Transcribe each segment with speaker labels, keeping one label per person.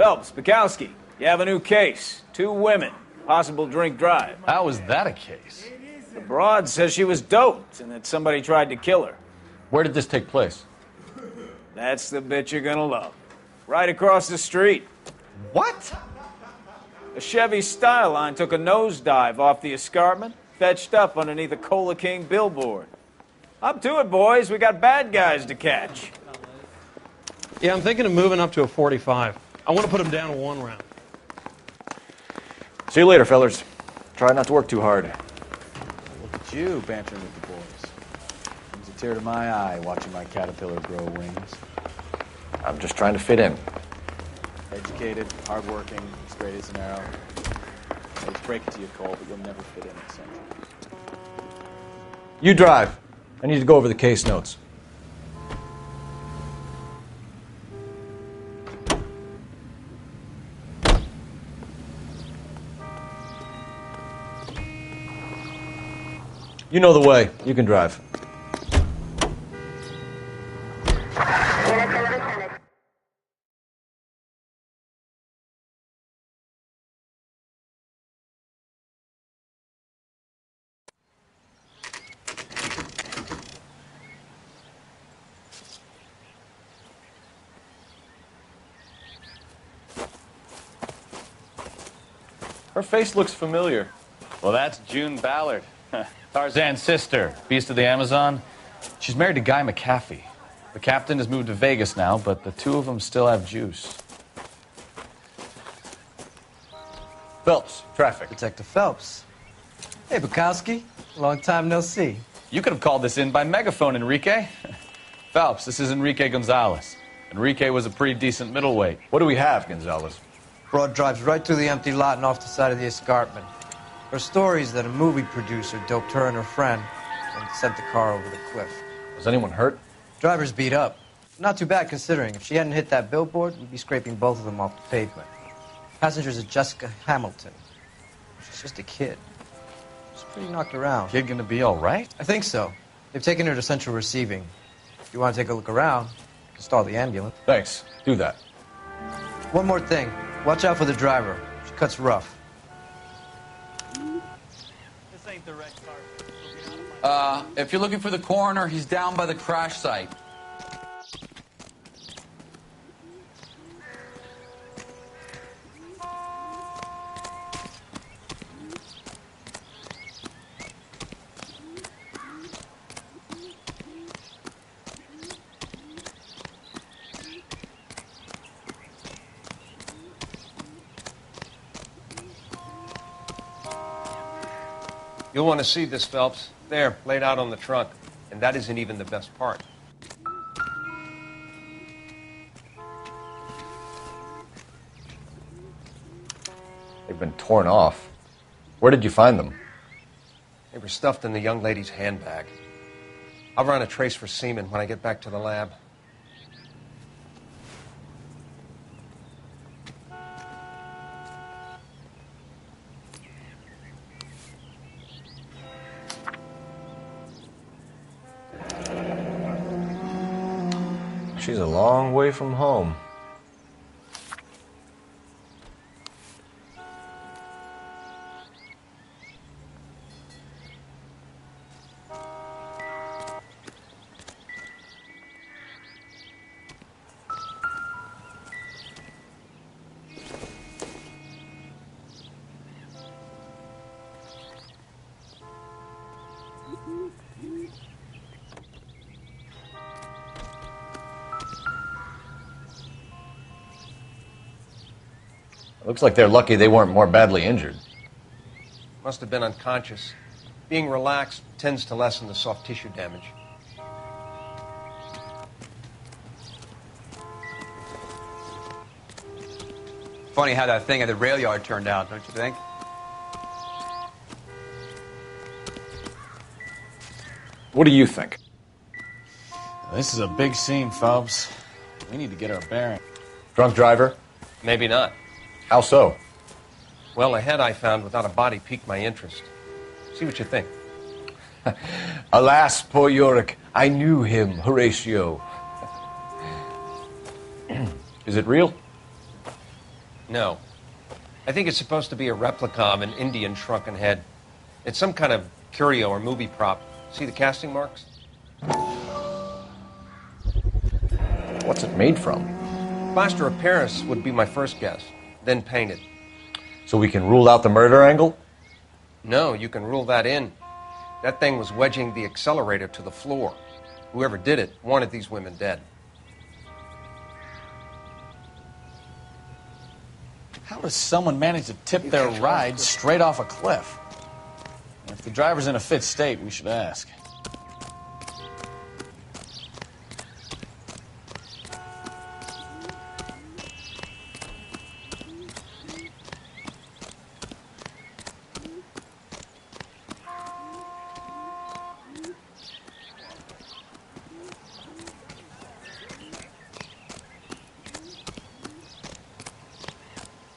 Speaker 1: Phelps, Bukowski, you have a new case. 2 women, possible drink drive.
Speaker 2: How is that a case?
Speaker 1: The broad says she was doped and that somebody tried to kill her.
Speaker 2: Where did this take place?
Speaker 1: That's the bit you're gonna love. Right across the street.
Speaker 2: What?
Speaker 1: A Chevy Styline took a nosedive off the escarpment, fetched up underneath a Cola King billboard. Up to it, boys. We got bad guys to catch.
Speaker 3: Yeah, I'm thinking of moving up to a 45. I want to put him down to 1 round.
Speaker 4: See you later, fellers. Try not to work too hard.
Speaker 5: Look at you bantering with the boys. Brings a tear to my eye watching my caterpillar grow wings.
Speaker 4: I'm just trying to fit in.
Speaker 5: Educated, hardworking, straight as an arrow. I hate to break it to you, Cole, but you'll never fit in at Central.
Speaker 4: You drive. I need to go over the case notes. You know the way. You can drive. Her face looks familiar.
Speaker 2: Well, that's June Ballard. Tarzan's sister, beast of the Amazon. She's married to Guy McAfee. The captain has moved to Vegas now, but the 2 of them still have juice.
Speaker 4: Phelps, traffic.
Speaker 6: Detective Phelps. Hey, Bukowski. Long time no see.
Speaker 2: You could have called this in by megaphone, Enrique. Phelps, this is Enrique Gonzalez. Enrique was a pretty decent middleweight.
Speaker 4: What do we have, Gonzalez?
Speaker 6: Broad drives right through the empty lot and off the side of the escarpment. Her story is that a movie producer doped her and her friend and sent the car over the cliff.
Speaker 4: Was anyone hurt?
Speaker 6: Driver's beat up. Not too bad considering. If she hadn't hit that billboard, we'd be scraping both of them off the pavement. Passenger's a Jessica Hamilton. She's just a kid. She's pretty knocked around.
Speaker 2: Kid gonna be all right?
Speaker 6: I think so. They've taken her to Central Receiving. If you want to take a look around, you can stall the ambulance.
Speaker 4: Thanks. Do that.
Speaker 6: One more thing. Watch out for the driver. She cuts rough.
Speaker 3: This ain't the red carpet.
Speaker 7: If you're looking for the coroner, he's down by the crash site.
Speaker 8: You'll want to see this, Phelps. There, laid out on the trunk. And that isn't even the best part.
Speaker 4: They've been torn off. Where did you find them?
Speaker 8: They were stuffed in the young lady's handbag. I'll run a trace for semen when I get back to the lab.
Speaker 4: She's a long way from home. Looks like they're lucky they weren't more badly injured.
Speaker 8: Must have been unconscious. Being relaxed tends to lessen the soft tissue damage.
Speaker 7: Funny how that thing at the rail yard turned out, don't you think?
Speaker 4: What do you think?
Speaker 2: This is a big scene, Phelps. We need to get our bearing.
Speaker 4: Drunk driver?
Speaker 8: Maybe not.
Speaker 4: How so?
Speaker 8: Well, a head I found without a body piqued my interest. See what you think.
Speaker 4: Alas, poor Yorick. I knew him, Horatio. Is it real?
Speaker 8: No. I think it's supposed to be a replica of an Indian shrunken head. It's some kind of curio or movie prop. See the casting marks?
Speaker 4: What's it made from?
Speaker 8: Plaster of Paris would be my first guess, then painted.
Speaker 4: So we can rule out the murder angle?
Speaker 8: No, you can rule that in. That thing was wedging the accelerator to the floor. Whoever did it wanted these women dead.
Speaker 2: How does someone manage to tip their ride straight off a cliff? If the driver's in a fit state, we should ask.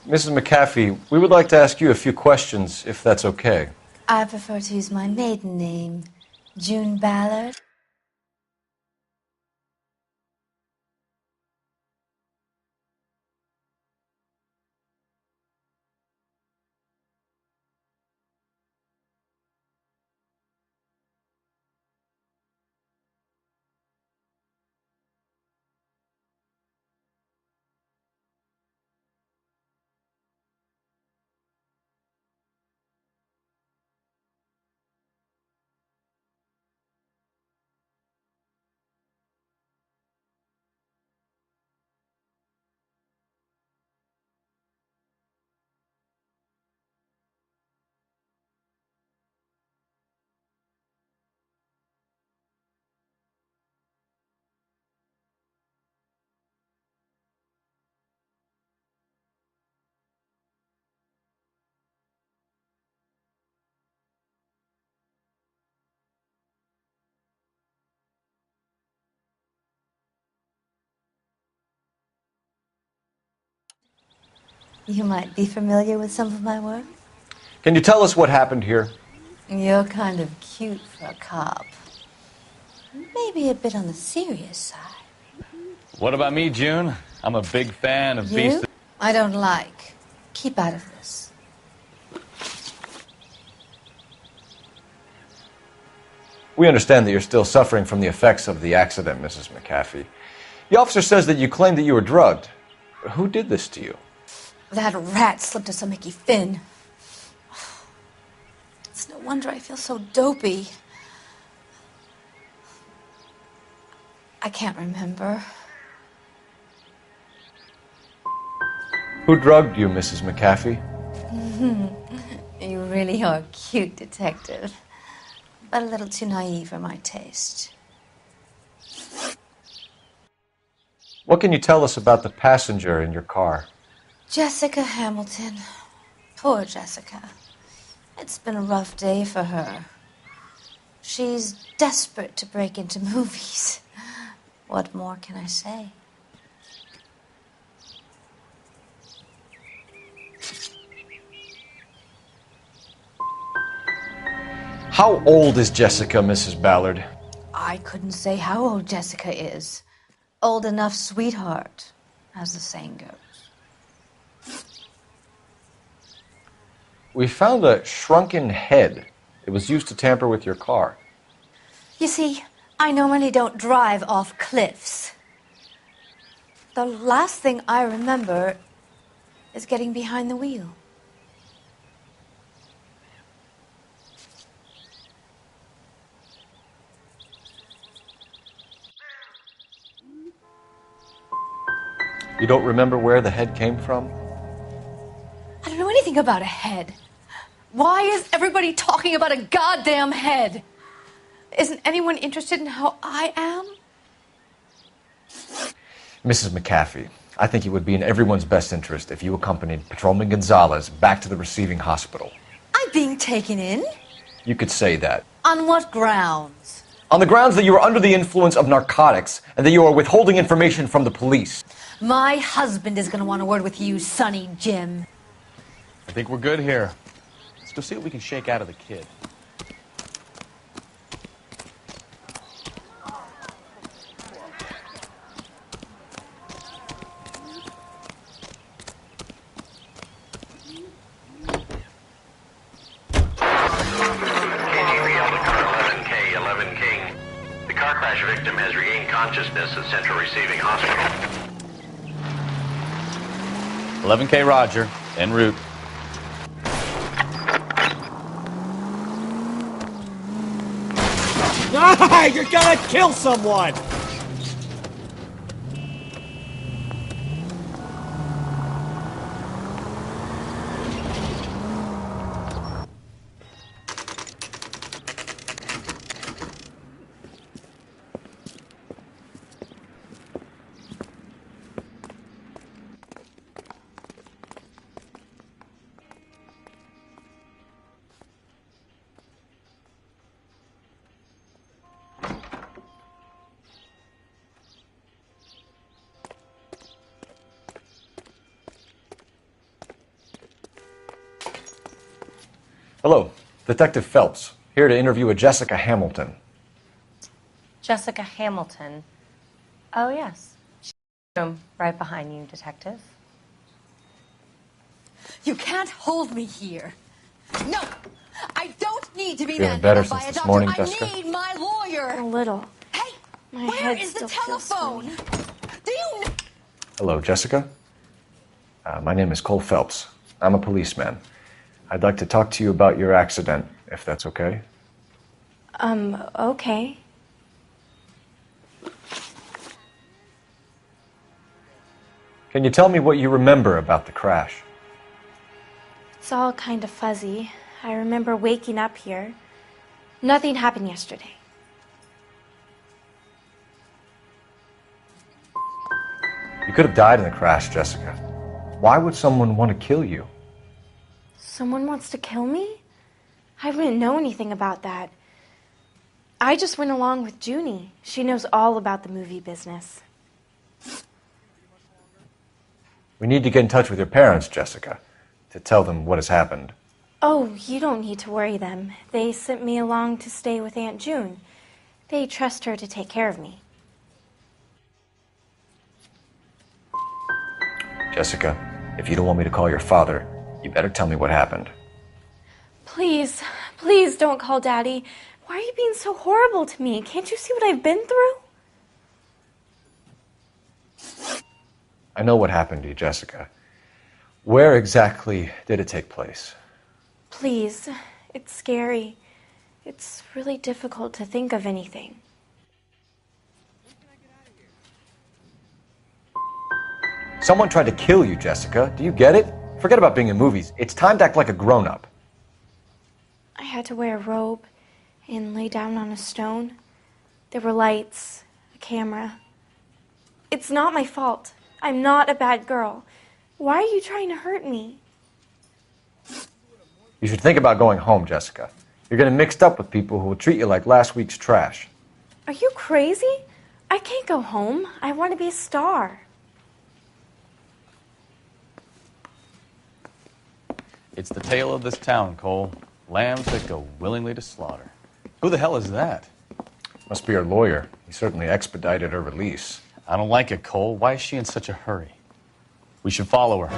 Speaker 4: Mrs. McAfee, we would like to ask you a few questions, if that's okay.
Speaker 9: I prefer to use my maiden name, June Ballard. You might be familiar with some of my work.
Speaker 4: Can you tell us what happened here?
Speaker 9: You're kind of cute for a cop. Maybe a bit on the serious side.
Speaker 2: What about me, June? I'm a big fan of
Speaker 9: You?
Speaker 2: Beast.
Speaker 9: I don't like. Keep out of this.
Speaker 4: We understand that you're still suffering from the effects of the accident, Mrs. McAfee. The officer says that you claimed that you were drugged. Who did this to you?
Speaker 9: That rat slipped us a Mickey Finn. It's no wonder I feel so dopey. I can't remember.
Speaker 4: Who drugged you, Mrs. McAfee?
Speaker 9: You really are a cute detective, but a little too naive for my taste.
Speaker 4: What can you tell us about the passenger in your car?
Speaker 9: Jessica Hamilton. Poor Jessica. It's been a rough day for her. She's desperate to break into movies. What more can I say?
Speaker 4: How old is Jessica, Mrs. Ballard?
Speaker 9: I couldn't say how old Jessica is. Old enough, sweetheart, as the saying goes.
Speaker 4: We found a shrunken head. It was used to tamper with your car.
Speaker 9: You see, I normally don't drive off cliffs. The last thing I remember is getting behind the wheel.
Speaker 4: You don't remember where the head came from?
Speaker 9: I don't know anything about a head. Why is everybody talking about a goddamn head? Isn't anyone interested in how I am?
Speaker 4: Mrs. McAfee, I think it would be in everyone's best interest if you accompanied Patrolman Gonzalez back to the receiving hospital.
Speaker 9: I'm being taken in?
Speaker 4: You could say that.
Speaker 9: On what grounds?
Speaker 4: On the grounds that you are under the influence of narcotics and that you are withholding information from the police.
Speaker 9: My husband is going to want a word with you, Sonny Jim.
Speaker 2: I think we're good here. Let's go see what we can shake out of the kid.
Speaker 10: crash victim has regained consciousness at Central Receiving Hospital.
Speaker 2: 11K Roger, en route.
Speaker 1: Ah, you're gonna kill someone!
Speaker 4: Hello, Detective Phelps, here to interview a Jessica Hamilton.
Speaker 11: Jessica Hamilton. Oh, yes. She's in the room right behind you, Detective.
Speaker 12: You can't hold me here. No! I don't need to be
Speaker 4: Feeling better
Speaker 12: by
Speaker 4: since
Speaker 12: a
Speaker 4: this
Speaker 12: doctor.
Speaker 4: morning,
Speaker 12: I
Speaker 4: Jessica?
Speaker 12: need my lawyer.
Speaker 9: A little.
Speaker 12: Hey,
Speaker 9: My
Speaker 12: where
Speaker 9: head
Speaker 12: is the
Speaker 9: still feels
Speaker 12: telephone? Do you know?
Speaker 4: Hello, Jessica. My name is Cole Phelps. I'm a policeman. I'd like to talk to you about your accident, if that's okay.
Speaker 9: Okay.
Speaker 4: Can you tell me what you remember about the crash?
Speaker 9: It's all kind of fuzzy. I remember waking up here. Nothing happened yesterday.
Speaker 4: You could have died in the crash, Jessica. Why would someone want to kill you?
Speaker 9: Someone wants to kill me? I wouldn't know anything about that. I just went along with Junie. She knows all about the movie business.
Speaker 4: We need to get in touch with your parents, Jessica, to tell them what has happened.
Speaker 9: Oh, you don't need to worry them. They sent me along to stay with Aunt June. They trust her to take care of me.
Speaker 4: Jessica, if you don't want me to call your father, you better tell me what happened.
Speaker 9: Please, please don't call Daddy. Why are you being so horrible to me? Can't you see what I've been through?
Speaker 4: I know what happened to you, Jessica. Where exactly did it take place?
Speaker 9: Please, it's scary. It's really difficult to think of anything.
Speaker 4: Someone tried to kill you, Jessica. Do you get it? Forget about being in movies. It's time to act like a grown-up.
Speaker 9: I had to wear a robe and lay down on a stone. There were lights, a camera. It's not my fault. I'm not a bad girl. Why are you trying to hurt me?
Speaker 4: You should think about going home, Jessica. You're getting mixed up with people who will treat you like last week's trash.
Speaker 9: Are you crazy? I can't go home. I want to be a star.
Speaker 2: It's the tale of this town, Cole. Lambs that go willingly to slaughter. Who the hell is that?
Speaker 4: Must be her lawyer. He certainly expedited her release.
Speaker 2: I don't like it, Cole. Why is she in such a hurry? We should follow her.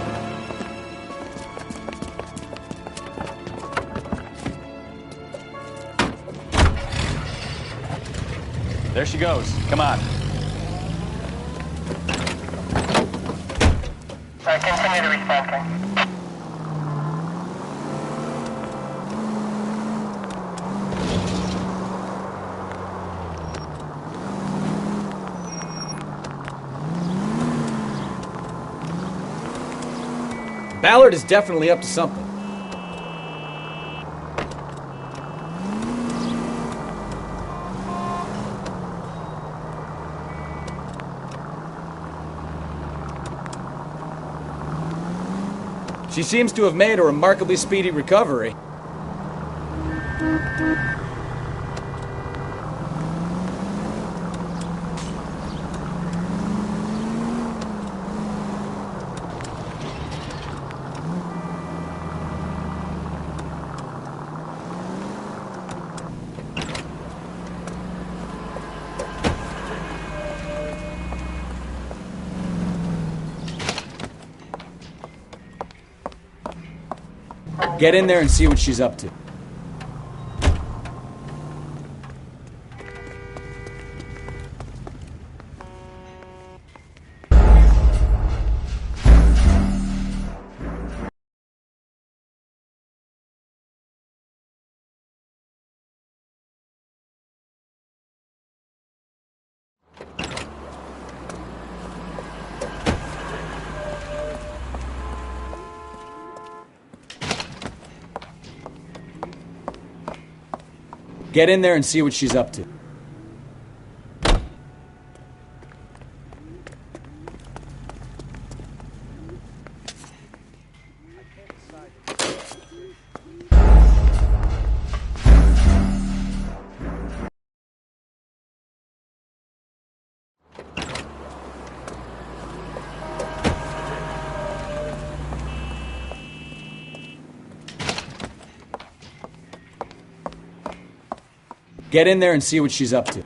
Speaker 2: There she goes. Come on.
Speaker 10: Continue to respond.
Speaker 1: Ballard is definitely up to something. She seems to have made a remarkably speedy recovery. Get in there and see what she's up to.
Speaker 13: Get in there and see what she's up to. Get in there and see what she's up to.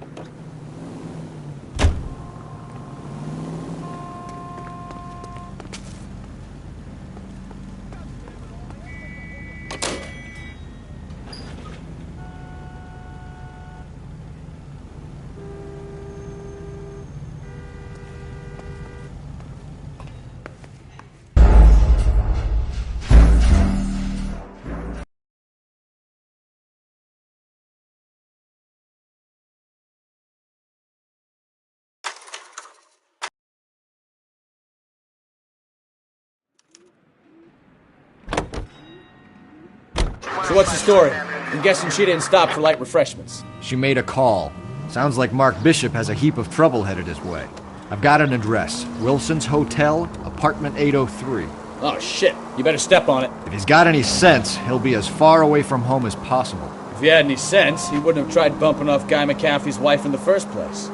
Speaker 13: So what's the story? I'm guessing she didn't stop for light refreshments.
Speaker 14: She made a call. Sounds like Mark Bishop has a heap of trouble headed his way. I've got an address. Wilson's Hotel, apartment 803.
Speaker 13: Oh, shit. You better step on it.
Speaker 14: If he's got any sense, he'll be as far away from home as possible.
Speaker 13: If he had any sense, he wouldn't have tried bumping off Guy McAfee's wife in the first place.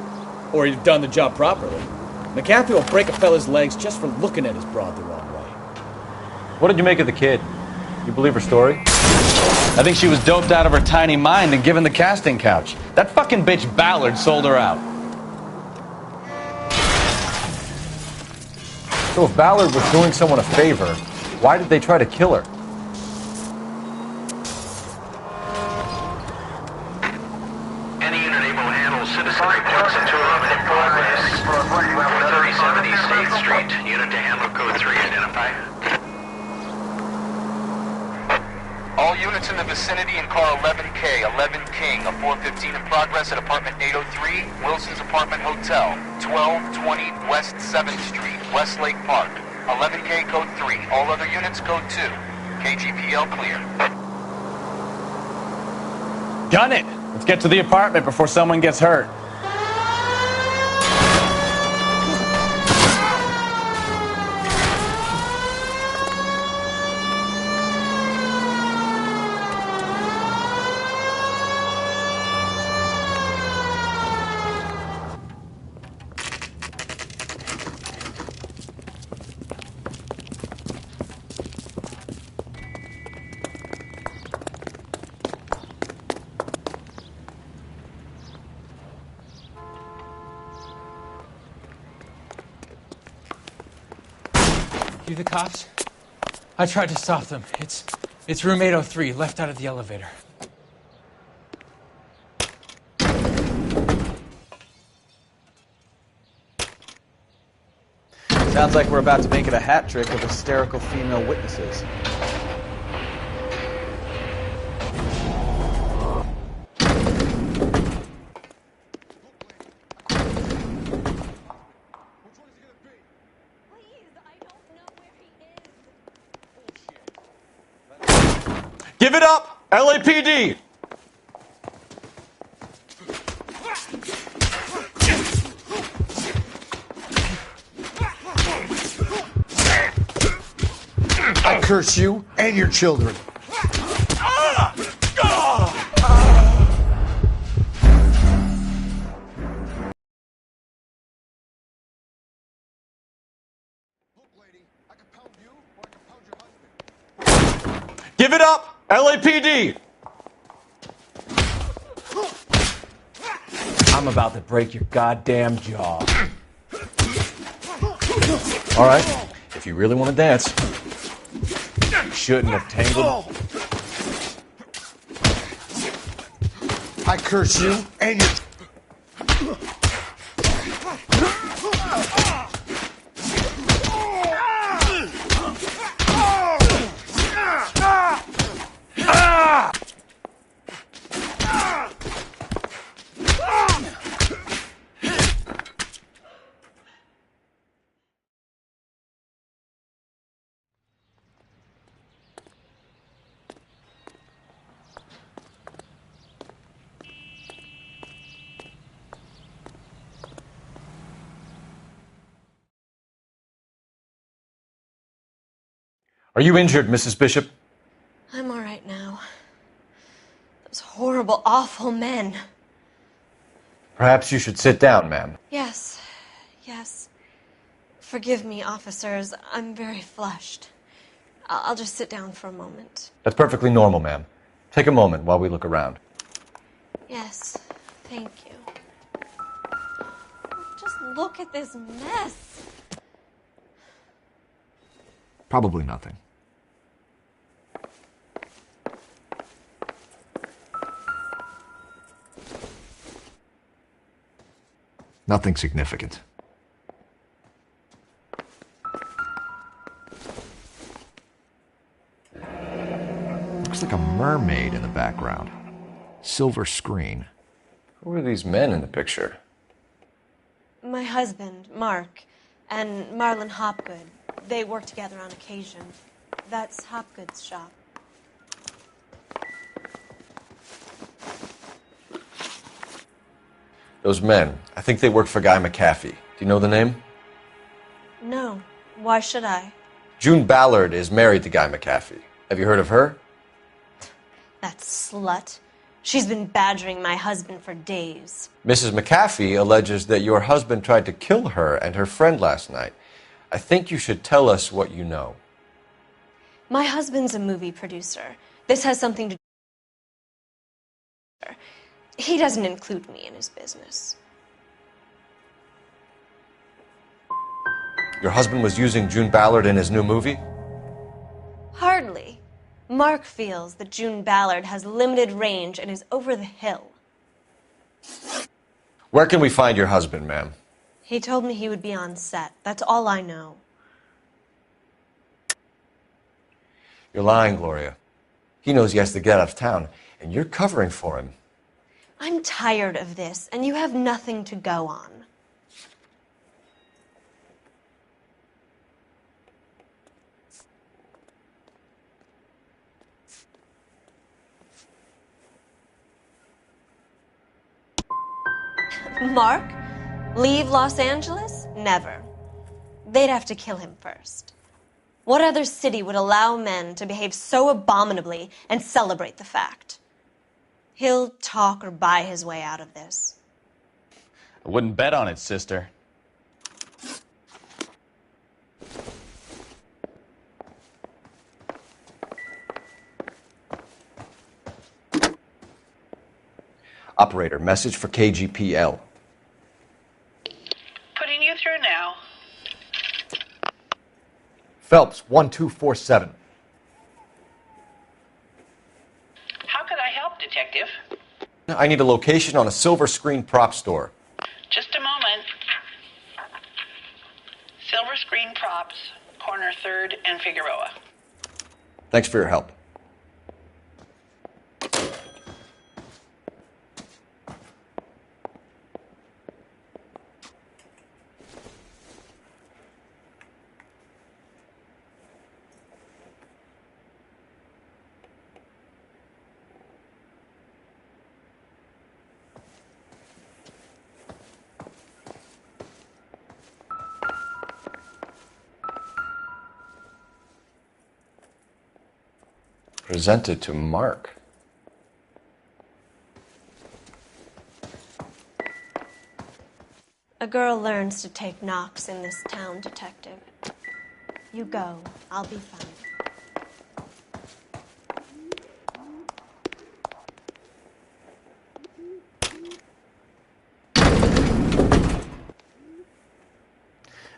Speaker 13: Or he'd have done the job properly. McAfee will break a fella's legs just for looking at his broad the wrong way.
Speaker 4: What did you make of the kid? You believe her story?
Speaker 2: I think she was doped out of her tiny mind and given the casting couch. That fucking bitch Ballard sold her out.
Speaker 4: So if Ballard was doing someone a favor, why did they try to kill her?
Speaker 10: Any unit able to handle citizen reports in 211 in progress. 437 East 8th Street. Unit to handle code 3 identify.
Speaker 15: All units in the vicinity in car 11K, 11 King, a 415 in progress at apartment 803, Wilson's Apartment Hotel, 1220 West 7th Street, Westlake Park. 11K code 3, all other units code 2. KGPL clear.
Speaker 2: Gun it! Let's get to the apartment before someone gets hurt.
Speaker 16: You the cops? I tried to stop them. It's room 803, left out of the elevator.
Speaker 5: Sounds like we're about to make it a hat trick of hysterical female witnesses.
Speaker 4: Give it up! LAPD!
Speaker 17: I curse you and your children.
Speaker 4: Give it up! LAPD!
Speaker 18: I'm about to break your goddamn jaw.
Speaker 4: All right, if you really want to dance.
Speaker 18: Shouldn't have tangled.
Speaker 17: I curse you and your...
Speaker 4: Are you injured, Mrs. Bishop?
Speaker 11: I'm all right now. Those horrible, awful men.
Speaker 4: Perhaps you should sit down, ma'am.
Speaker 11: Yes, yes. Forgive me, officers. I'm very flushed. I'll just sit down for a moment.
Speaker 4: That's perfectly normal, ma'am. Take a moment while we look around.
Speaker 11: Yes, thank you. Just look at this mess.
Speaker 14: Probably nothing. Nothing significant. Looks like a mermaid in the background. Silver screen.
Speaker 4: Who are these men in the picture?
Speaker 11: My husband, Mark, and Marlon Hopgood. They work together on occasion. That's Hopgood's shop.
Speaker 4: Those men, I think they work for Guy McAfee. Do you know the name?
Speaker 11: No. Why should I?
Speaker 4: June Ballard is married to Guy McAfee. Have you heard of her?
Speaker 11: That slut. She's been badgering my husband for days.
Speaker 4: Mrs. McAfee alleges that your husband tried to kill her and her friend last night. I think you should tell us what you know.
Speaker 11: My husband's a movie producer. This has something to do with her. He doesn't include me in his business.
Speaker 4: Your husband was using June Ballard in his new movie?
Speaker 11: Hardly. Mark feels that June Ballard has limited range and is over the hill.
Speaker 4: Where can we find your husband, ma'am?
Speaker 11: He told me he would be on set. That's all I know.
Speaker 4: You're lying, Gloria. He knows he has to get out of town, and you're covering for him.
Speaker 11: I'm tired of this, and you have nothing to go on. Mark? Leave Los Angeles? Never. They'd have to kill him first. What other city would allow men to behave so abominably and celebrate the fact? He'll talk or buy his way out of this.
Speaker 2: I wouldn't bet on it, sister.
Speaker 4: Operator, message for KGPL.
Speaker 19: Putting you through now.
Speaker 4: Phelps, 1247.
Speaker 19: How could I help, Detective?
Speaker 4: I need a location on a silver screen prop store.
Speaker 19: Just a moment. Silver Screen Props, corner 3rd and Figueroa.
Speaker 4: Thanks for your help. Presented to Mark.
Speaker 11: A girl learns to take knocks in this town, Detective. You go. I'll be fine.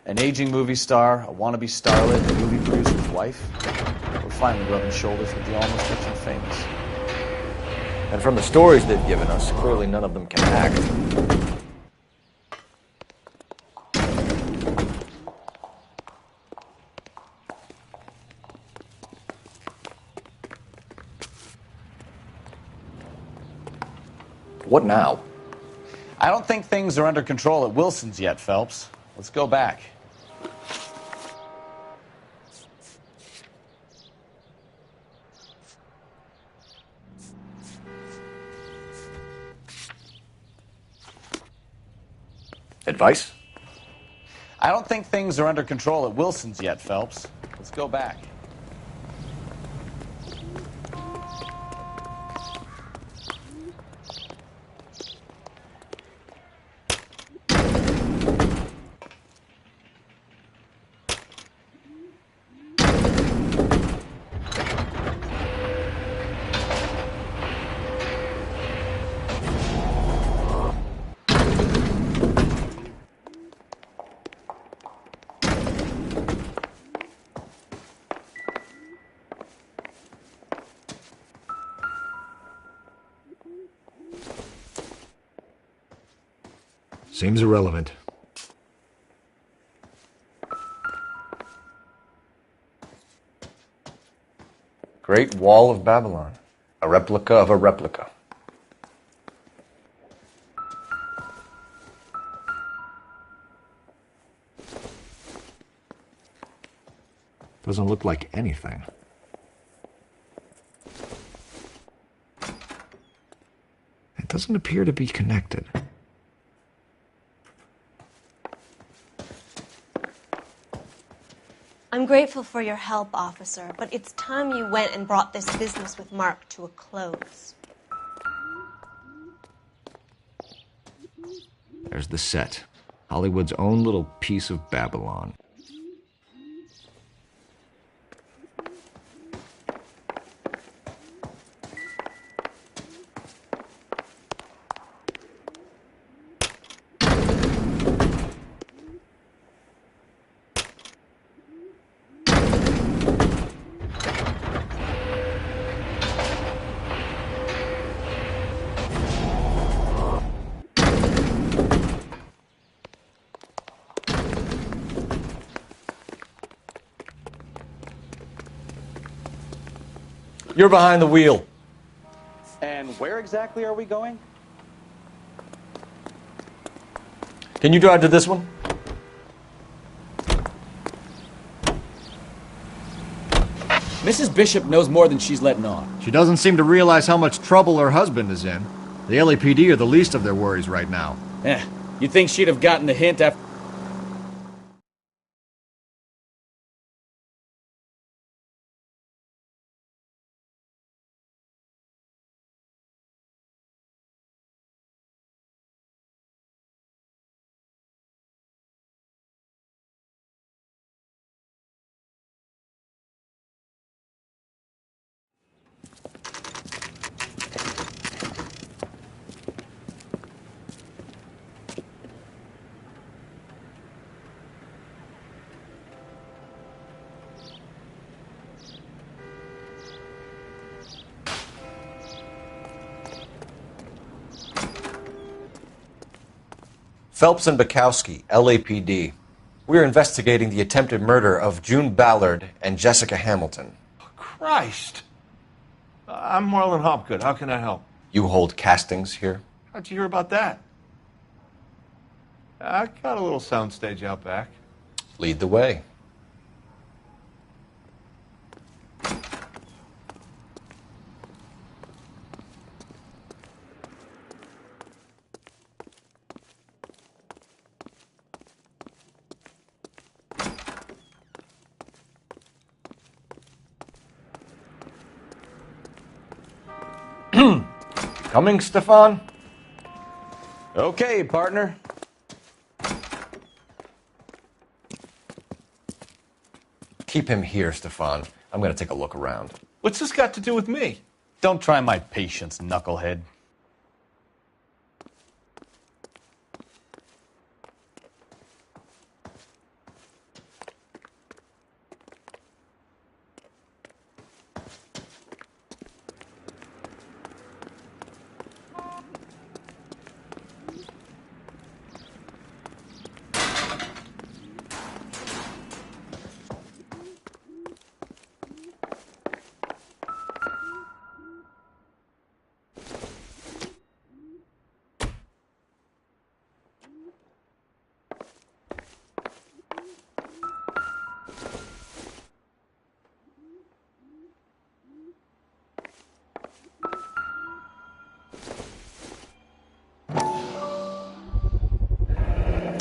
Speaker 2: An aging movie star, a wannabe starlet, a movie producer's wife. We're finally rubbing shoulders with the almost rich and famous.
Speaker 4: And from the stories they've given us, clearly none of them can act. What now?
Speaker 2: I don't think things are under control at Wilson's yet, Phelps. Let's go back.
Speaker 4: Advice?
Speaker 2: I don't think things are under control at Wilson's yet, Phelps. Let's go back.
Speaker 14: Seems irrelevant.
Speaker 4: Great Wall of Babylon. A replica of a replica.
Speaker 14: Doesn't look like anything. It doesn't appear to be connected.
Speaker 11: I'm grateful for your help, officer, but it's time you went and brought this business with Mark to a close.
Speaker 14: There's the set. Hollywood's own little piece of Babylon.
Speaker 4: You're behind the wheel.
Speaker 5: And where exactly are we going?
Speaker 4: Can you drive to this one?
Speaker 13: Mrs. Bishop knows more than she's letting on.
Speaker 14: She doesn't seem to realize how much trouble her husband is in. The LAPD are the least of their worries right now.
Speaker 13: You'd think she'd have gotten the hint after...
Speaker 4: Phelps and Bukowski, LAPD. We're investigating the attempted murder of June Ballard and Jessica Hamilton.
Speaker 18: Christ! I'm Marlon Hopgood. How can I help?
Speaker 4: You hold castings here?
Speaker 18: How'd you hear about that? I got a little soundstage out back.
Speaker 4: Lead the way. Coming, Stefan?
Speaker 5: Okay, partner.
Speaker 4: Keep him here, Stefan. I'm going to take a look around.
Speaker 18: What's this got to do with me?
Speaker 2: Don't try my patience, knucklehead.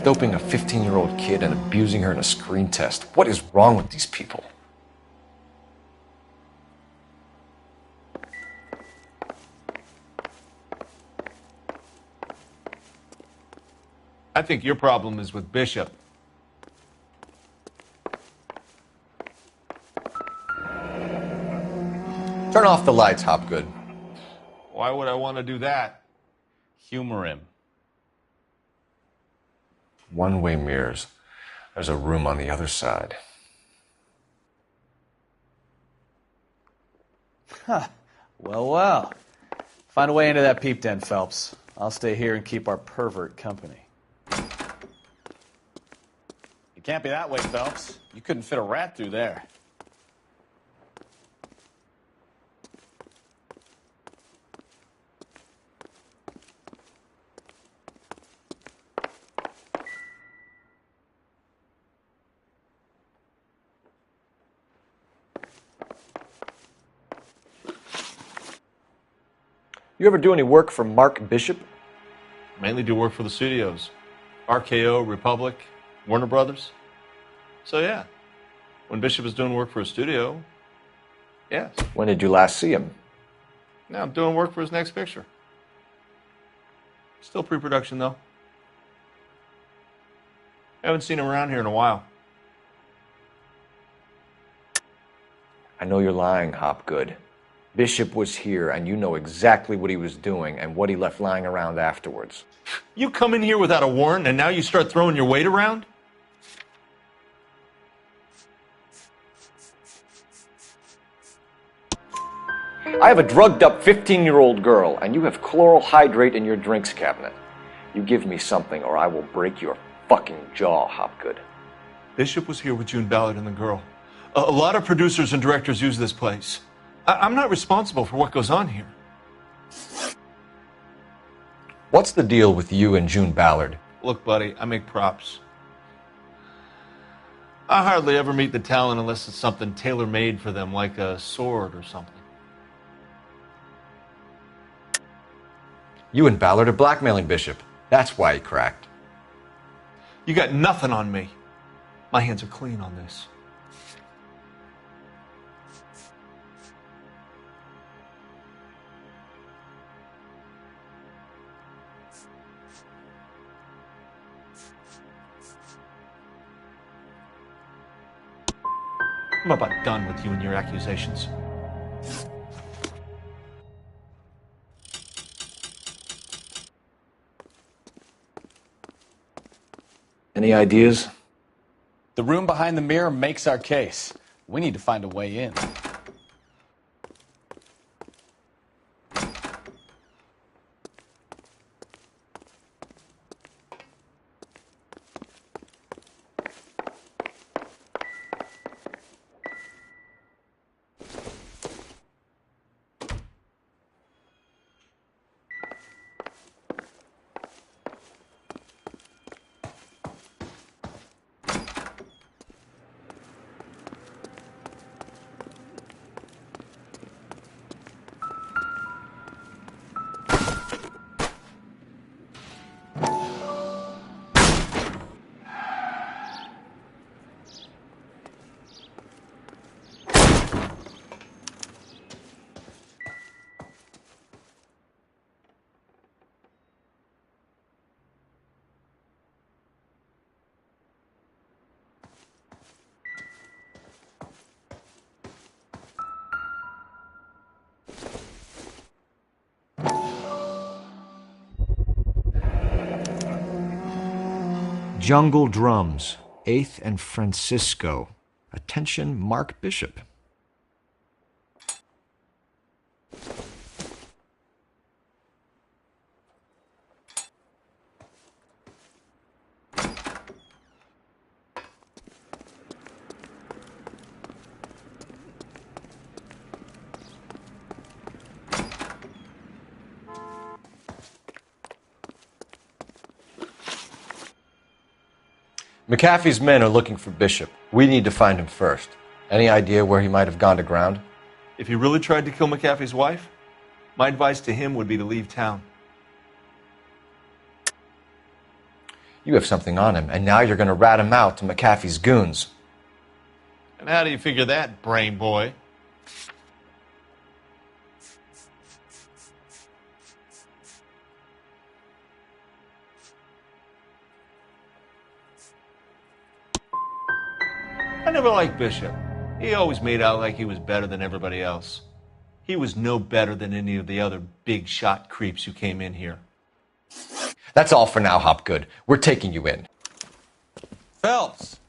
Speaker 4: Doping a 15-year-old kid and abusing her in a screen test. What is wrong with these people?
Speaker 18: I think your problem is with Bishop.
Speaker 4: Turn off the lights, Hopgood.
Speaker 18: Why would I want to do that?
Speaker 2: Humor him.
Speaker 4: One-way mirrors. There's a room on the other side.
Speaker 5: Huh. Well. Find a way into that peep den, Phelps. I'll stay here and keep our pervert company.
Speaker 2: can't be that way, Phelps. You couldn't fit a rat through there.
Speaker 4: You ever do any work for Mark Bishop?
Speaker 18: Mainly do work for the studios. RKO, Republic, Warner Brothers. So yeah, when Bishop is doing work for a studio, yes.
Speaker 4: When did you last see him?
Speaker 18: Now I'm doing work for his next picture. Still pre-production though. Haven't seen him around here in a while.
Speaker 4: I know you're lying, Hopgood. Bishop was here, and you know exactly what he was doing and what he left lying around afterwards.
Speaker 18: You come in here without a warrant, and now you start throwing your weight around?
Speaker 4: I have a drugged-up 15-year-old girl, and you have chloral hydrate in your drinks cabinet. You give me something, or I will break your fucking jaw, Hopgood.
Speaker 18: Bishop was here with June Ballard and the girl. A lot of producers and directors use this place. I'm not responsible for what goes on here.
Speaker 4: What's the deal with you and June Ballard?
Speaker 18: Look, buddy, I make props. I hardly ever meet the talent unless it's something tailor-made for them, like a sword or something.
Speaker 4: You and Ballard are blackmailing Bishop. That's why he cracked.
Speaker 18: You got nothing on me. My hands are clean on this. I'm about done with you and your accusations.
Speaker 4: Any ideas?
Speaker 2: The room behind the mirror makes our case. We need to find a way in.
Speaker 14: Jungle Drums, 8th and Francisco. Attention, Mark Bishop.
Speaker 4: McAfee's men are looking for Bishop. We need to find him first. Any idea where he might have gone to ground?
Speaker 18: If he really tried to kill McAfee's wife, my advice to him would be to leave town.
Speaker 4: You have something on him, and now you're going to rat him out to McAfee's goons.
Speaker 18: And how do you figure that, brain boy? I never liked Bishop. He always made out like he was better than everybody else. He was no better than any of the other big shot creeps who came in here.
Speaker 4: That's all for now, Hopgood. We're taking you in.
Speaker 3: Phelps.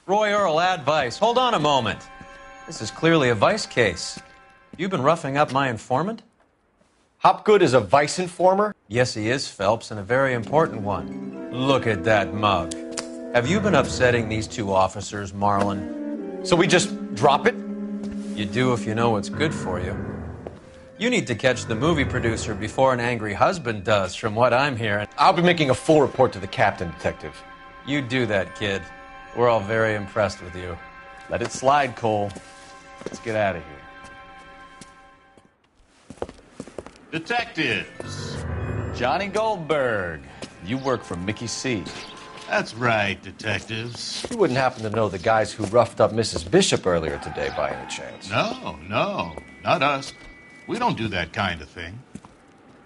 Speaker 3: Roy Earl, advice. Hold on a moment. This is clearly a vice case. You've been roughing up my informant?
Speaker 4: Hopgood is a vice informer?
Speaker 3: Yes, he is, Phelps, and a very important one. Look at that mug. Have you been upsetting these two officers, Marlon?
Speaker 4: So we just drop it?
Speaker 3: You do if you know what's good for you. You need to catch the movie producer before an angry husband does, from what I'm hearing.
Speaker 4: I'll be making a full report to the captain, Detective.
Speaker 3: You do that, kid. We're all very impressed with you.
Speaker 2: Let it slide, Cole. Let's get out of here.
Speaker 20: Detectives.
Speaker 2: Johnny Goldberg. You work for Mickey C.
Speaker 20: That's right, detectives.
Speaker 4: You wouldn't happen to know the guys who roughed up Mrs. Bishop earlier today by any chance?
Speaker 20: No, not us. We don't do that kind of thing.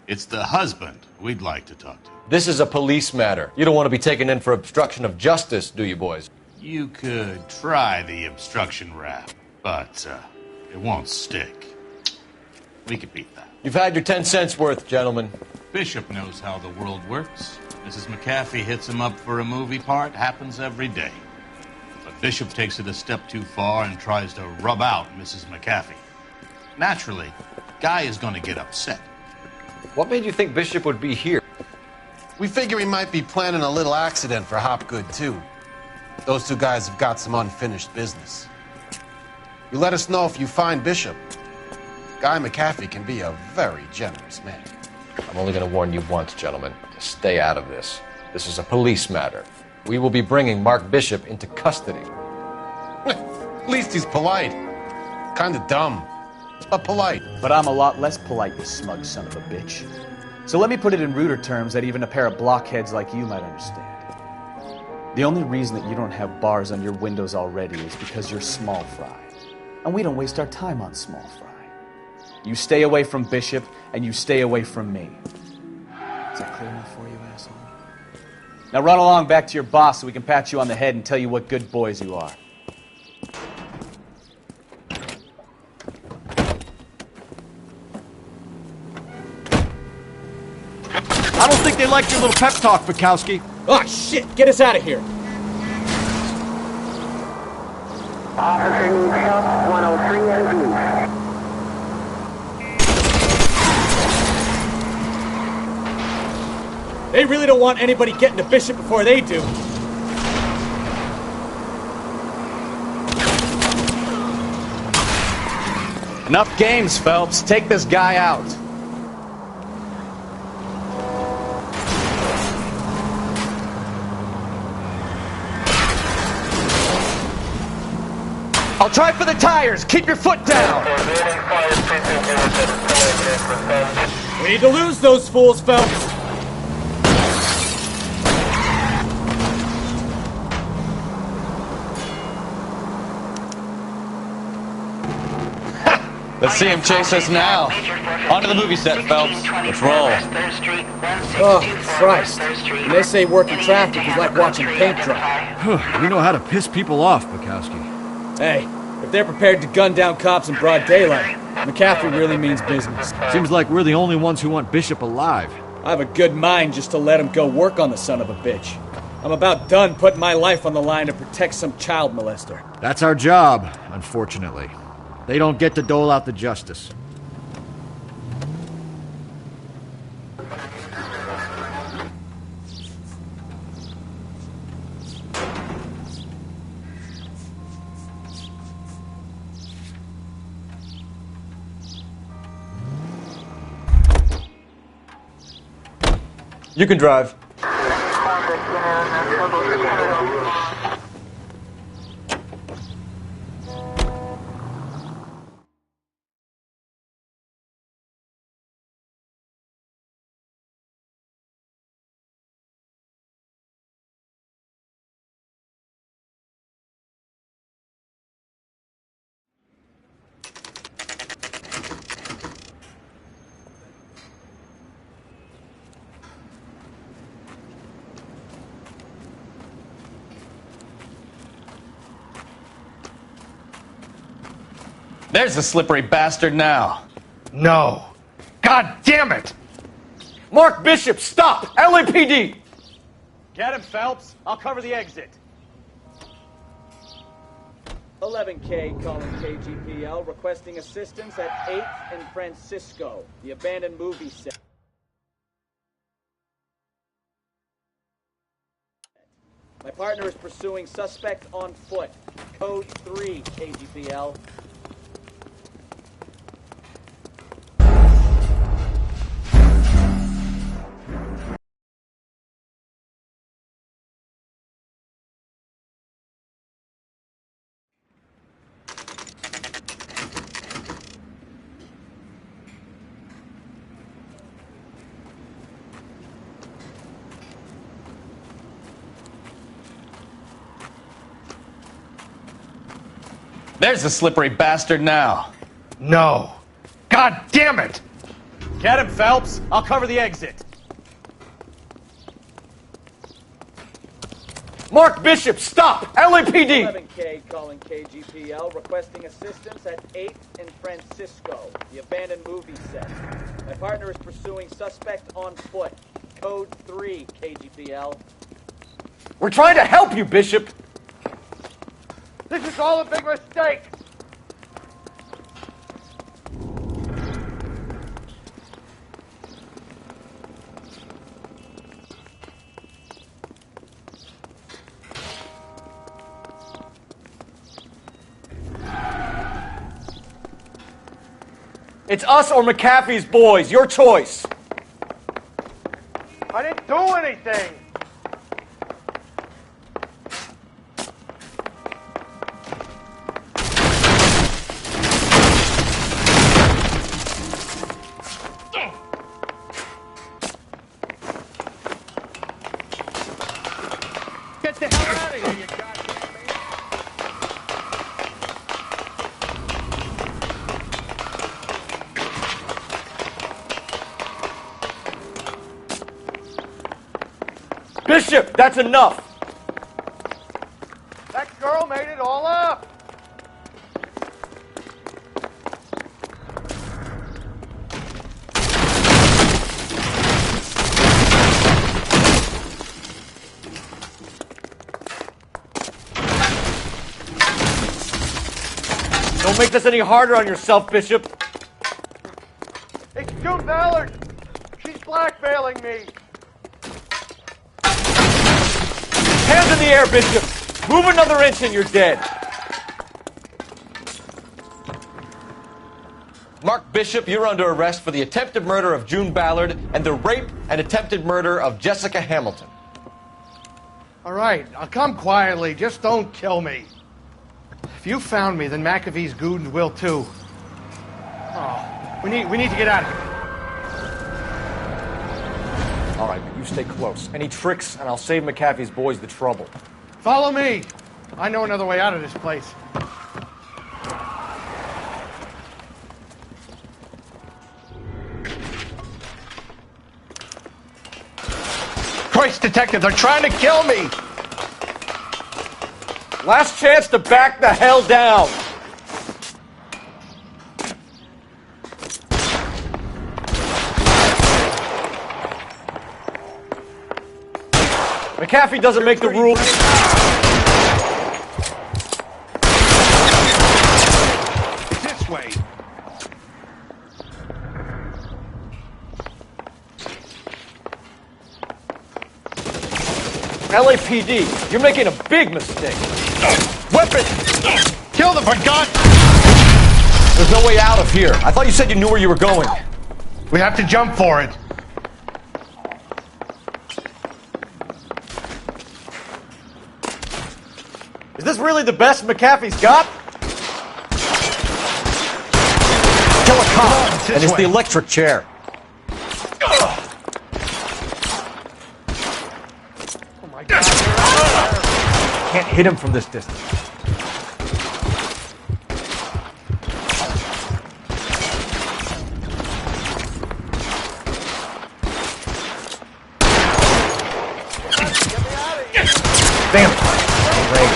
Speaker 20: It's the husband we'd like to talk to.
Speaker 4: This is a police matter. You don't want to be taken in for obstruction of justice, do you, boys?
Speaker 20: You could try the obstruction rap, but it won't stick. We could beat that.
Speaker 4: You've had your 10 cents worth, gentlemen.
Speaker 20: Bishop knows how the world works. Mrs. McAfee hits him up for a movie part. Happens every day. But Bishop takes it a step too far and tries to rub out Mrs. McAfee. Naturally, Guy is going to get upset.
Speaker 4: What made you think Bishop would be here?
Speaker 17: We figure he might be planning a little accident for Hopgood, too. Those two guys have got some unfinished business. You let us know if you find Bishop. Guy McAfee can be a very generous man.
Speaker 4: I'm only going to warn you once, gentlemen, to stay out of this. This is a police matter. We will be bringing Mark Bishop into custody.
Speaker 17: At least he's polite. Kind of dumb, but polite.
Speaker 5: But I'm a lot less polite, you smug son of a bitch. So let me put it in ruder terms that even a pair of blockheads like you might understand. The only reason that you don't have bars on your windows already is because you're small fry. And we don't waste our time on small fry. You stay away from Bishop, and you stay away from me. Is that clear enough for you, asshole? Now run along back to your boss so we can pat you on the head and tell you what good boys you are.
Speaker 14: I don't think they liked your little pep talk, Bukowski.
Speaker 13: Oh, shit! Get us out of here!
Speaker 10: Officer needs help, 103 and blue.
Speaker 13: They really don't want anybody getting to Bishop before they do.
Speaker 5: Enough games, Phelps. Take this guy out. I'll try for the tires. Keep your foot down.
Speaker 13: We need to lose those fools, Phelps.
Speaker 2: Let's see him chase us now. Onto the movie set, Phelps. Let's roll.
Speaker 13: Oh, Christ. When they say working traffic is like watching paint dry.
Speaker 14: We know how to piss people off, Bukowski.
Speaker 13: Hey, if they're prepared to gun down cops in broad daylight, McAfee really means business.
Speaker 14: Seems like we're the only ones who want Bishop alive.
Speaker 13: I have a good mind just to let him go work on the son of a bitch. I'm about done putting my life on the line to protect some child molester.
Speaker 14: That's our job, unfortunately. They don't get to dole out the justice.
Speaker 4: You can drive.
Speaker 2: There's the slippery bastard now.
Speaker 4: No. God damn it! Mark Bishop, stop! LAPD!
Speaker 13: Get him, Phelps. I'll cover the exit. 11K calling KGPL, requesting assistance at 8th and Francisco, the abandoned movie set.
Speaker 5: My partner is pursuing suspect on foot. Code 3, KGPL.
Speaker 2: There's the slippery bastard now.
Speaker 21: No. God damn it!
Speaker 5: Get him, Phelps. I'll cover the exit.
Speaker 4: Mark Bishop, stop! LAPD!
Speaker 5: 11K calling KGPL, requesting assistance at 8th and Francisco, the abandoned movie set. My partner is pursuing suspect on foot. Code 3, KGPL.
Speaker 4: We're trying to help you, Bishop!
Speaker 21: This is all a big mistake!
Speaker 4: It's us or McAfee's boys. Your choice.
Speaker 21: I didn't do anything! Get the hell out of here, you goddamn
Speaker 4: Bishop, that's enough.
Speaker 21: That girl made it all up!
Speaker 4: Don't make this any harder on yourself, Bishop.
Speaker 21: It's June Ballard! She's blackmailing me!
Speaker 4: Hands in the air, Bishop. Move another inch and you're dead.
Speaker 2: Mark Bishop, you're under arrest for the attempted murder of June Ballard and the rape and attempted murder of Jessica Hamilton.
Speaker 21: All right, I'll come quietly. Just don't kill me. If you found me, then McAfee's goons will too. Oh, we need to get out of here.
Speaker 4: All right, but you stay close. Any tricks, and I'll save McAfee's boys the trouble.
Speaker 21: Follow me. I know another way out of this place. Christ, detective, they're trying to kill me!
Speaker 4: Last chance to back the hell down. McAfee doesn't make the rules.
Speaker 21: It's this way.
Speaker 4: LAPD, you're making a big mistake. Weapon!
Speaker 21: Kill them, for God!
Speaker 4: There's no way out of here. I thought you said you knew where you were going.
Speaker 21: We have to jump for it.
Speaker 4: Is this really the best McAfee's got? Kill a cop, and it's the electric chair.
Speaker 21: Oh my God.
Speaker 4: Can't hit him from this distance. Damn it. Great.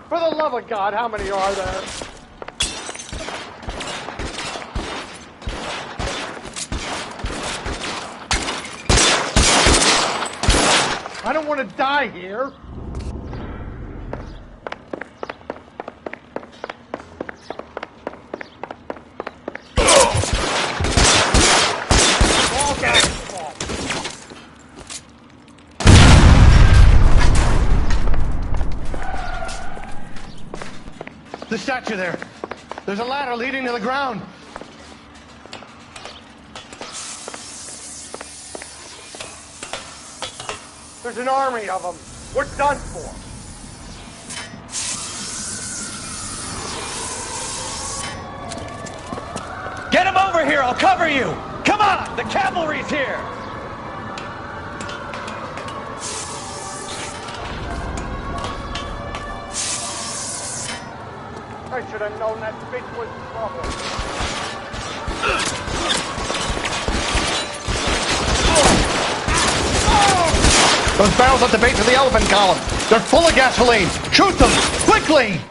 Speaker 21: For the love of God, how many are there? don't want to die here. The statue there. There's a ladder leading to the ground. There's an army of them. We're done for.
Speaker 3: Get him over here! I'll cover you! Come on! The cavalry's here!
Speaker 21: I should have known that bitch was trouble. Those barrels at the base of the elephant column. They're full of gasoline. Shoot them! Quickly!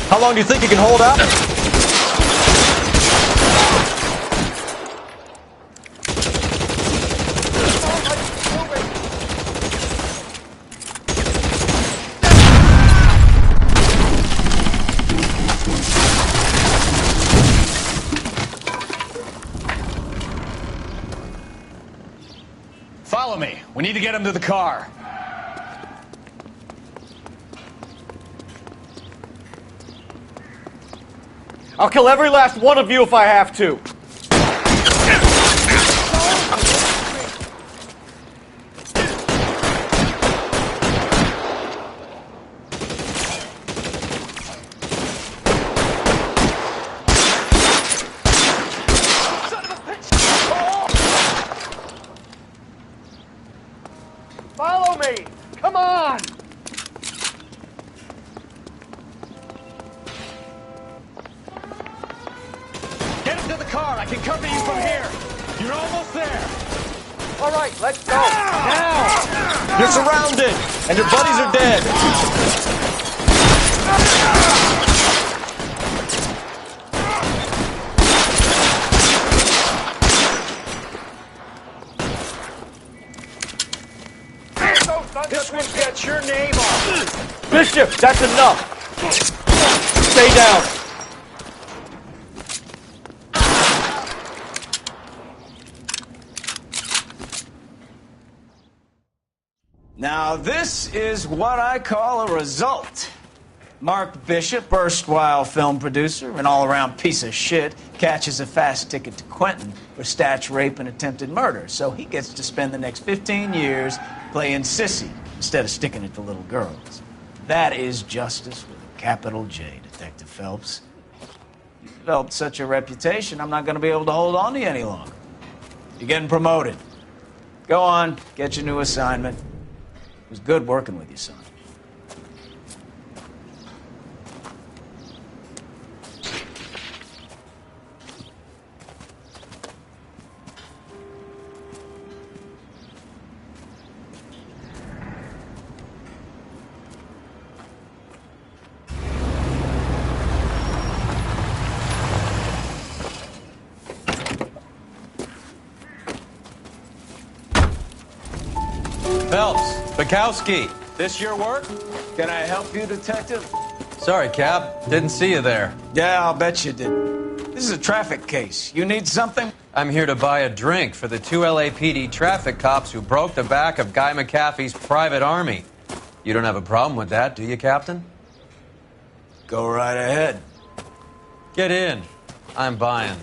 Speaker 3: How long do you think you can hold out?
Speaker 5: Follow me. We need to get him to the car.
Speaker 4: I'll kill every last one of you if I have to.
Speaker 21: Follow me! Come on!
Speaker 3: Get him to the car. I can cover you from here. You're almost there.
Speaker 21: All right, let's go. Now!
Speaker 3: You're surrounded, and your buddies are dead.
Speaker 21: This one's got your name on it.
Speaker 4: Bishop, that's enough. Stay down.
Speaker 1: Now, this is what I call a result. Mark Bishop, erstwhile film producer, an all-around piece of shit, catches a fast ticket to Quentin for statch rape and attempted murder. So he gets to spend the next 15 years playing sissy instead of sticking it to little girls. That is justice with a capital J, Detective Phelps. You've developed such a reputation, I'm not going to be able to hold on to you any longer. You're getting promoted. Go on, get your new assignment. It was good working with you, son.
Speaker 3: Phelps, Bukowski, this your work?
Speaker 1: Can I help you, Detective?
Speaker 3: Sorry, Cap. Didn't see you there.
Speaker 1: Yeah, I'll bet you did. This is a traffic case. You need something?
Speaker 3: I'm here to buy a drink for the 2 LAPD traffic cops who broke the back of Guy McAfee's private army. You don't have a problem with that, do you, Captain?
Speaker 1: Go right ahead.
Speaker 3: Get in. I'm buying.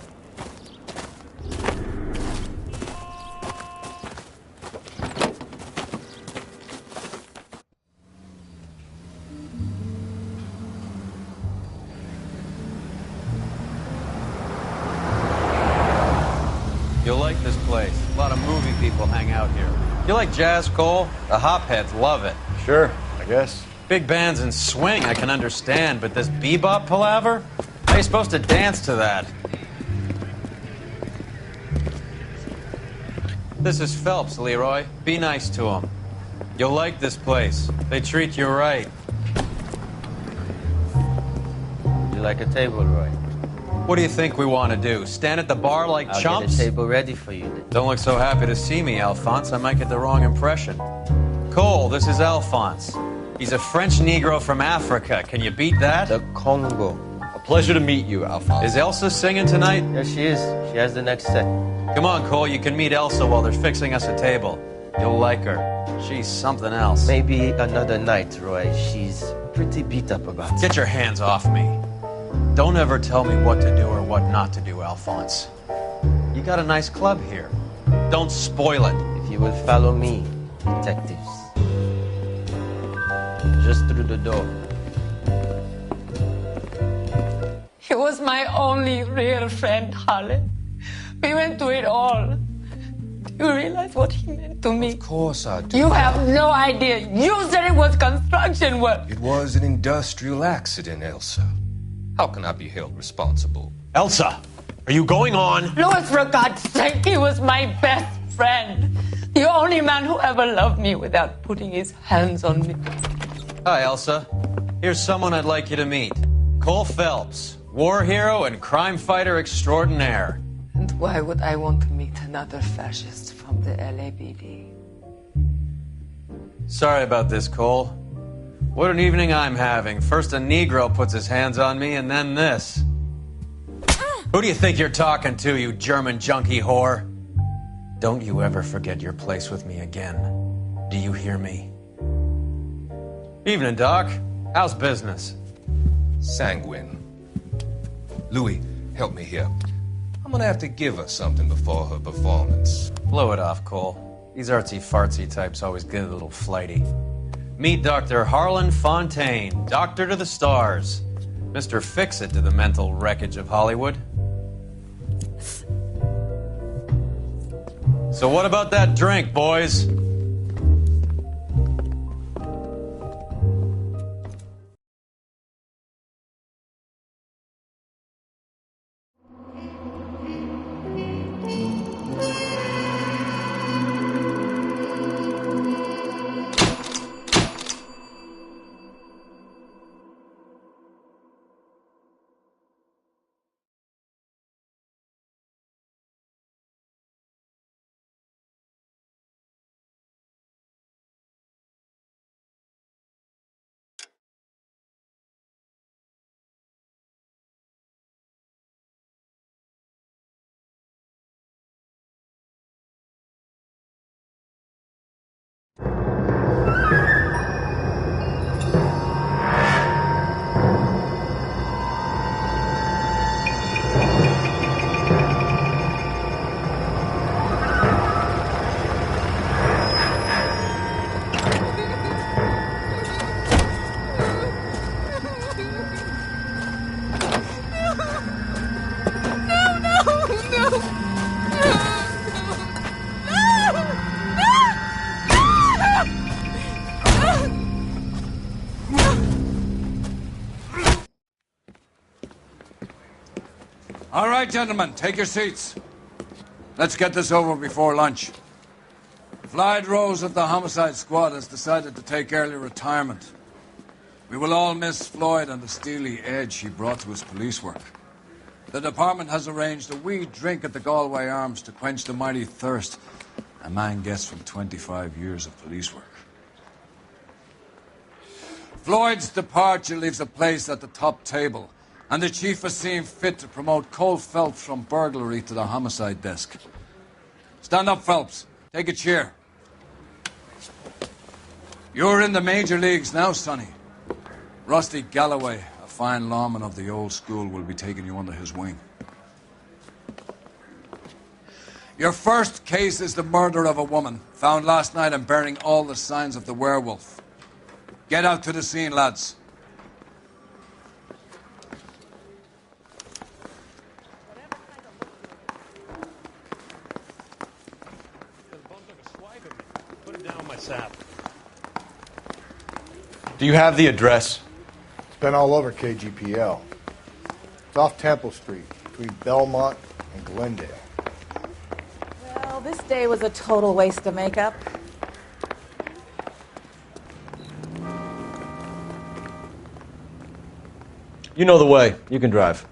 Speaker 3: You'll like this place. A lot of movie people hang out here. You like jazz, Cole? The hopheads love it.
Speaker 14: Sure, I guess.
Speaker 3: Big bands and swing I can understand, but this bebop palaver? How are you supposed to dance to that? This is Phelps, Leroy. Be nice to him. You'll like this place. They treat you right.
Speaker 6: Would you like a table, Roy?
Speaker 3: What do you think we want to do? Stand at the bar like
Speaker 6: I'll
Speaker 3: chumps?
Speaker 6: get a table ready for you then.
Speaker 3: Don't look so happy to see me, Alphonse. I might get the wrong impression. Cole, this is Alphonse. He's a French Negro from Africa. Can you beat that?
Speaker 6: The Congo.
Speaker 4: A pleasure to meet you, Alphonse.
Speaker 3: Is Elsa singing tonight?
Speaker 6: Yes, she is. She has the next set.
Speaker 3: Come on, Cole. You can meet Elsa while they're fixing us a table. You'll like her. She's something else.
Speaker 6: Maybe another night, Roy. She's pretty beat up about it.
Speaker 3: Get your hands off me. Don't ever tell me what to do or what not to do, Alphonse. You got a nice club here. Don't spoil it.
Speaker 6: If you will follow me, detectives. Just through the door.
Speaker 12: He was my only real friend, Harley. We went through it all. Do you realize what he meant to me?
Speaker 8: Of course I do.
Speaker 12: You have no idea. You said it was construction work.
Speaker 8: It was an industrial accident, Elsa. How can I be held responsible?
Speaker 3: Elsa, are you going on?
Speaker 12: Louis, for God's sake, he was my best friend. The only man who ever loved me without putting his hands on me.
Speaker 3: Hi, Elsa. Here's someone I'd like you to meet. Cole Phelps, war hero and crime fighter extraordinaire.
Speaker 12: And why would I want to meet another fascist from the LAPD?
Speaker 3: Sorry about this, Cole. What an evening I'm having. First a Negro puts his hands on me, and then this. Who do you think you're talking to, you German junkie whore? Don't you ever forget your place with me again. Do you hear me? Evening, Doc. How's business?
Speaker 8: Sanguine. Louis, help me here. I'm gonna have to give her something before her performance.
Speaker 3: Blow it off, Cole. These artsy-fartsy types always get a little flighty. Meet Dr. Harlan Fontaine, doctor to the stars. Mr. Fix-It to the mental wreckage of Hollywood. So what about that drink, boys?
Speaker 22: All right, gentlemen, take your seats. Let's get this over before lunch. Floyd Rose of the Homicide Squad has decided to take early retirement. We will all miss Floyd and the steely edge he brought to his police work. The department has arranged a wee drink at the Galway Arms to quench the mighty thirst a man gets from 25 years of police work. Floyd's departure leaves a place at the top table, and the chief has seen fit to promote Cole Phelps from burglary to the homicide desk. Stand up, Phelps. Take a chair. You're in the major leagues now, Sonny. Rusty Galloway, a fine lawman of the old school, will be taking you under his wing. Your first case is the murder of a woman, found last night and bearing all the signs of the werewolf. Get out to the scene, lads.
Speaker 18: Do you have the address?
Speaker 23: It's been all over KGPL. It's off Temple Street, between Belmont and Glendale.
Speaker 24: Well, this day was a total waste of makeup.
Speaker 4: You know the way. You can drive.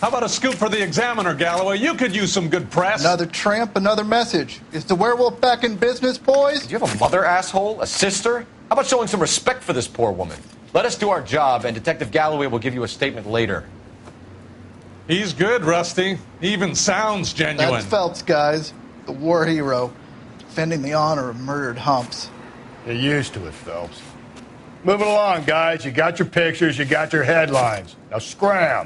Speaker 7: How about a scoop for the Examiner, Galloway? You could use some good press.
Speaker 9: Another tramp, another message. Is the werewolf back in business, boys?
Speaker 4: Do you have a mother, asshole? A sister? How about showing some respect for this poor woman? Let us do our job, and Detective Galloway will give you a statement later.
Speaker 7: He's good, Rusty. He even sounds genuine.
Speaker 9: That's Phelps, guys. The war hero. Defending the honor of murdered humps.
Speaker 22: You're used to it, Phelps. Move it along, guys. You got your pictures, you got your headlines. Now scram.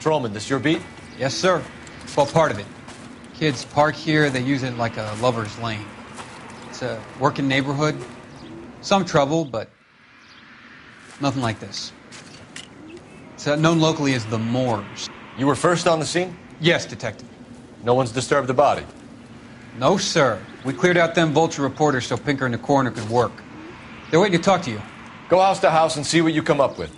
Speaker 4: Patrolman, this your beat?
Speaker 15: Yes, sir. Well, part of it. Kids park here, they use it like a lover's lane. It's a working neighborhood. Some trouble, but nothing like this. It's known locally as the Moors.
Speaker 4: You were first on the scene?
Speaker 15: Yes, Detective.
Speaker 4: No one's disturbed the body?
Speaker 15: No, sir. We cleared out them vulture reporters so Pinker and the coroner could work. They're waiting to talk to you.
Speaker 4: Go house to house and see what you come up with.